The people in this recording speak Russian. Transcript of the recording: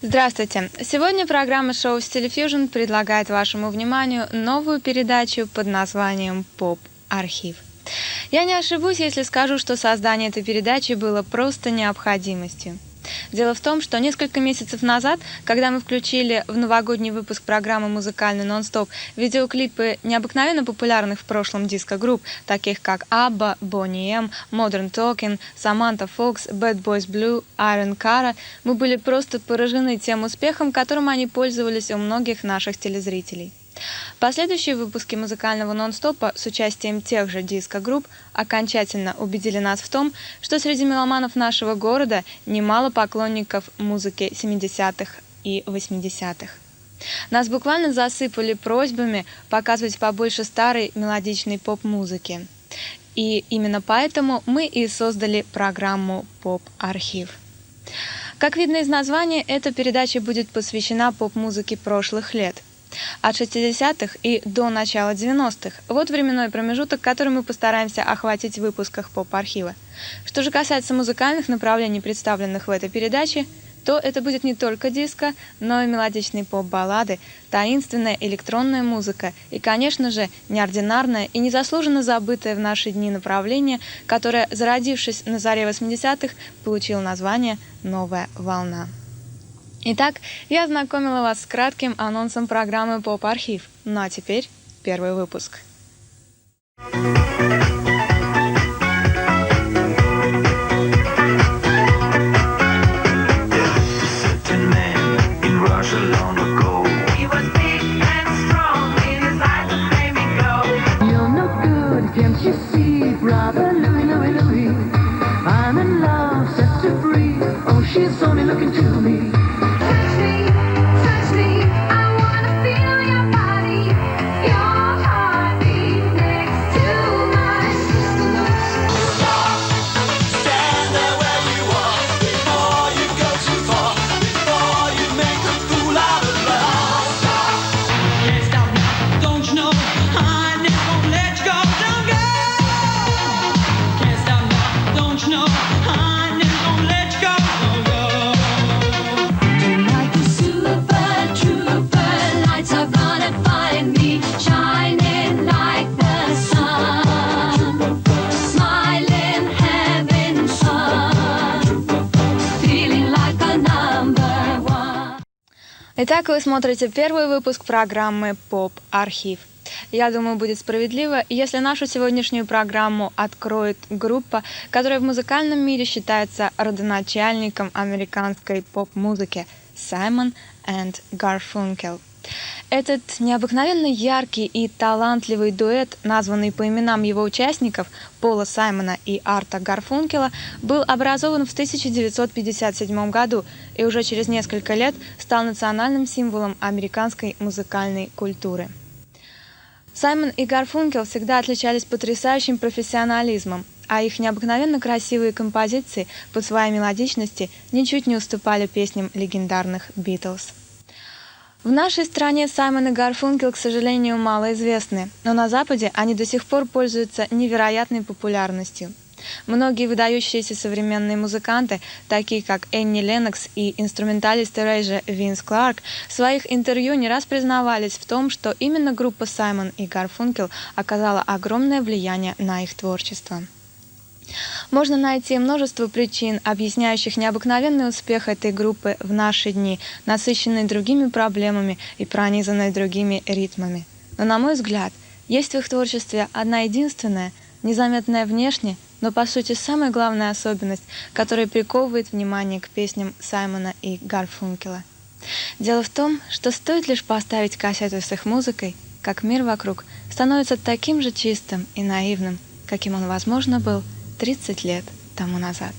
Здравствуйте! Сегодня программа шоу «Стилефьюжн» предлагает вашему вниманию новую передачу под названием «Поп-архив». Я не ошибусь, если скажу, что создание этой передачи было просто необходимостью. Дело в том, что несколько месяцев назад, когда мы включили в новогодний выпуск программы «Музыкальный нон-стоп» видеоклипы необыкновенно популярных в прошлом диско-групп, таких как ABBA, Boney M, Modern Talking, Samantha Fox, Bad Boys Blue, Iron Cara, мы были просто поражены тем успехом, которым они пользовались у многих наших телезрителей. Последующие выпуски музыкального нон-стопа с участием тех же диско-групп окончательно убедили нас в том, что среди меломанов нашего города немало поклонников музыки 70-х и 80-х. Нас буквально засыпали просьбами показывать побольше старой мелодичной поп-музыки. И именно поэтому мы и создали программу «Поп-архив». Как видно из названия, эта передача будет посвящена поп-музыке прошлых лет. От 60-х и до начала 90-х. Вот временной промежуток, который мы постараемся охватить в выпусках поп-архива. Что же касается музыкальных направлений, представленных в этой передаче, то это будет не только диско, но и мелодичные поп-баллады, таинственная электронная музыка и, конечно же, неординарное и незаслуженно забытое в наши дни направление, которое, зародившись на заре 80-х, получило название «Новая волна». Итак, я ознакомила вас с кратким анонсом программы «Поп-архив». Ну а теперь первый выпуск. Итак, вы смотрите первый выпуск программы «Поп-архив». Я думаю, будет справедливо, если нашу сегодняшнюю программу откроет группа, которая в музыкальном мире считается родоначальником американской поп-музыки – Саймон энд Гарфункел. Этот необыкновенно яркий и талантливый дуэт, названный по именам его участников Пола Саймона и Арта Гарфункела, был образован в 1957 году и уже через несколько лет стал национальным символом американской музыкальной культуры. Саймон и Гарфункел всегда отличались потрясающим профессионализмом, а их необыкновенно красивые композиции по своей мелодичности ничуть не уступали песням легендарных Битлз. В нашей стране Саймон и Гарфункел, к сожалению, малоизвестны, но на Западе они до сих пор пользуются невероятной популярностью. Многие выдающиеся современные музыканты, такие как Энни Леннокс и инструменталист Эрейджа Винс Кларк, в своих интервью не раз признавались в том, что именно группа Саймон и Гарфункел оказала огромное влияние на их творчество. Можно найти множество причин, объясняющих необыкновенный успех этой группы в наши дни, насыщенной другими проблемами и пронизанной другими ритмами. Но, на мой взгляд, есть в их творчестве одна единственная, незаметная внешне, но по сути самая главная особенность, которая приковывает внимание к песням Саймона и Гарфункела. Дело в том, что стоит лишь поставить кассету с их музыкой, как мир вокруг становится таким же чистым и наивным, каким он, возможно, был 30 лет тому назад.